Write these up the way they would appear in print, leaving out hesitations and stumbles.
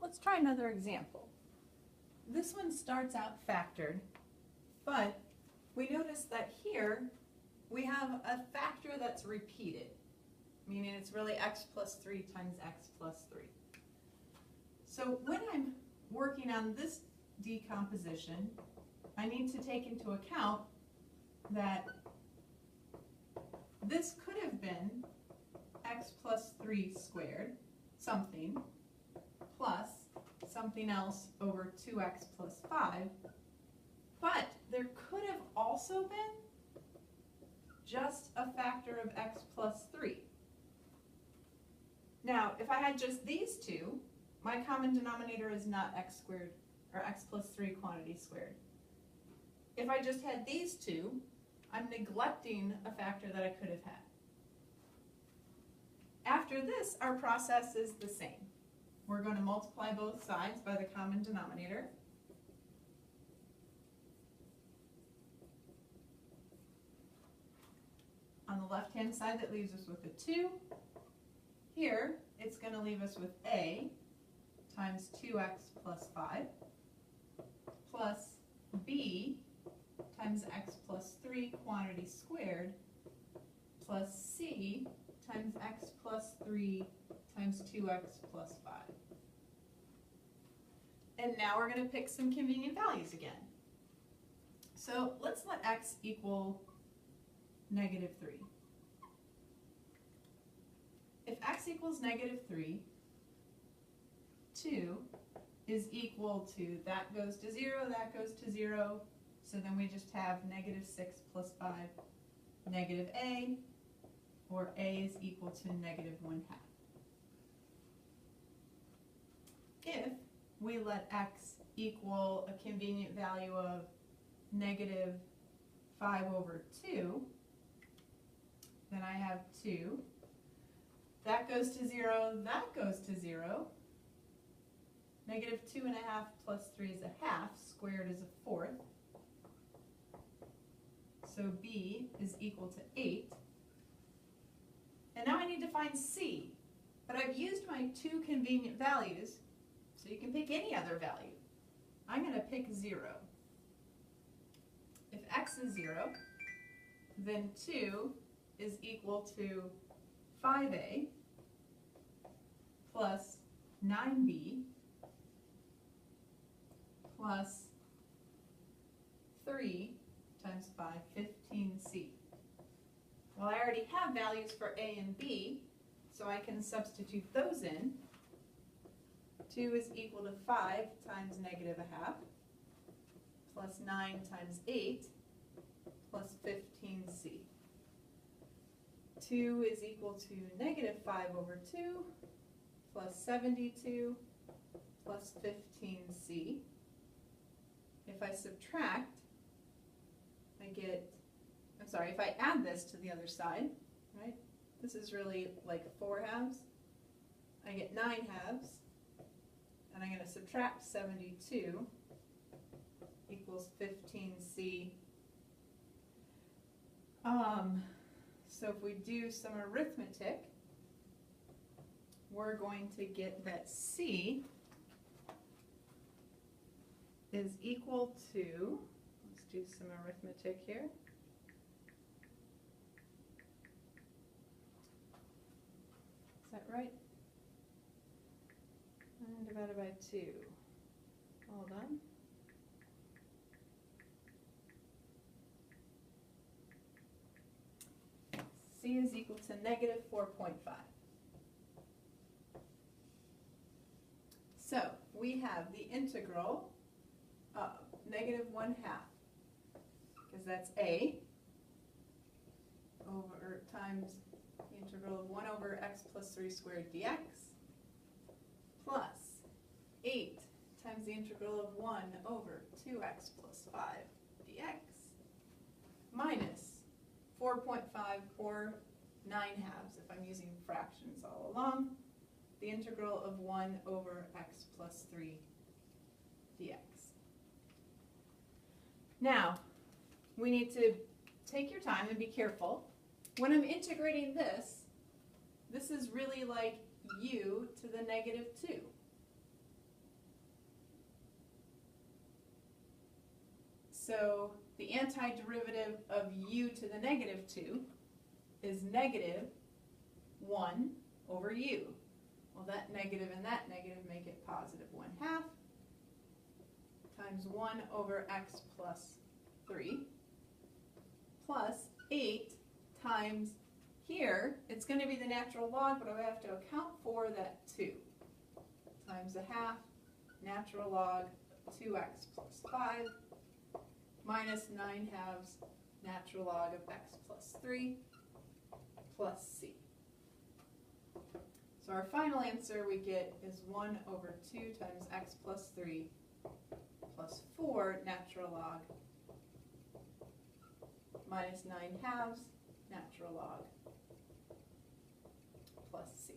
let's try another example. This one starts out factored, but we notice that here we have a factor that's repeated, meaning it's really x plus 3 times x plus 3. So when I'm working on this decomposition, I need to take into account that this could have been x plus 3 squared, something, plus something else over 2x plus 5, but there could have also been just a factor of x plus 3. Now, if I had just these two, my common denominator is not x squared, or x plus 3 quantity squared. If I just had these two, I'm neglecting a factor that I could have had. After this, our process is the same. We're going to multiply both sides by the common denominator. On the left-hand side, that leaves us with a 2. Here, it's going to leave us with a times 2x plus 5 plus b times x plus 3 quantity squared plus c times x plus 3 times 2x plus 5. And now we're going to pick some convenient values again. So let's let x equal negative 3. If x equals negative 3, 2 is equal to, that goes to 0, that goes to 0, so then we just have negative 6 plus 5, negative a, or a is equal to negative 1/2. If we let x equal a convenient value of negative 5 over 2, then I have 2. That goes to 0, that goes to 0. Negative 2.5 plus 3 is a half, squared is a fourth. So b is equal to 8. And now I need to find c. But I've used my two convenient values, so you can pick any other value. I'm going to pick 0. If x is 0, then 2 is equal to 5a plus 9b plus 3 times 5, 15c. Well, I already have values for a and b, so I can substitute those in. 2 is equal to 5 times negative 1/2 plus 9 times 8 plus 15c. 2 is equal to negative 5 over 2 plus 72 plus 15c. If I subtract, I get, if I add this to the other side, right? This is really like 4 halves. I get 9 halves, and I'm going to subtract 72 equals 15c. So if we do some arithmetic, we're going to get that c is equal to, let's do some arithmetic here. Is that right? 9 divided by 2. Hold on. C is equal to negative 4.5. So we have the integral of negative 1/2, because that's a, over times the integral of 1 over x plus 3 squared dx, plus 8 times the integral of 1 over 2x plus 5 dx, minus 4.5 or 9 halves if I'm using fractions all along, the integral of 1 over x plus 3 dx. Now, we need to take your time and be careful. When I'm integrating this, this is really like u to the negative 2. So the antiderivative of u to the negative 2 is negative 1 over u. Well, that negative and that negative make it positive 1/2 times 1 over x plus 3 plus 8 times here, it's going to be the natural log, but I have to account for that 2 times 1/2 natural log 2x plus 5 minus 9/2 natural log of x plus 3 plus c. So our final answer we get is 1 over 2 times x plus 3 plus 4 natural log minus 9/2 natural log plus c.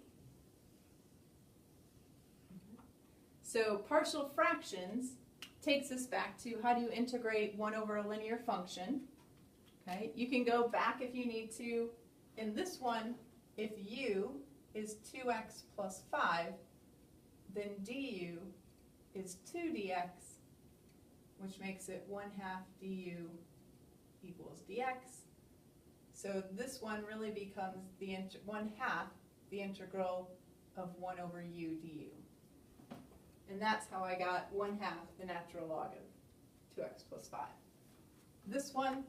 So partial fractions takes us back to how do you integrate 1 over a linear function. Okay, you can go back if you need to. In this one, if u is 2x plus 5, then du is 2dx, which makes it 1/2 du equals dx. So this one really becomes the 1/2 the integral of 1 over u du. And that's how I got 1/2 the natural log of 2x plus 5. This one,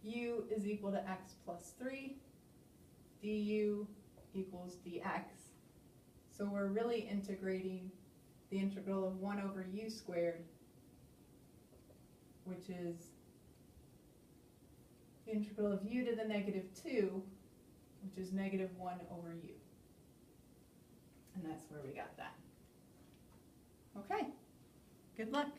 u is equal to x plus 3, du equals dx. So we're really integrating the integral of 1 over u squared, which is the integral of u to the negative 2, which is negative 1 over u. And that's where we got that. Okay, good luck.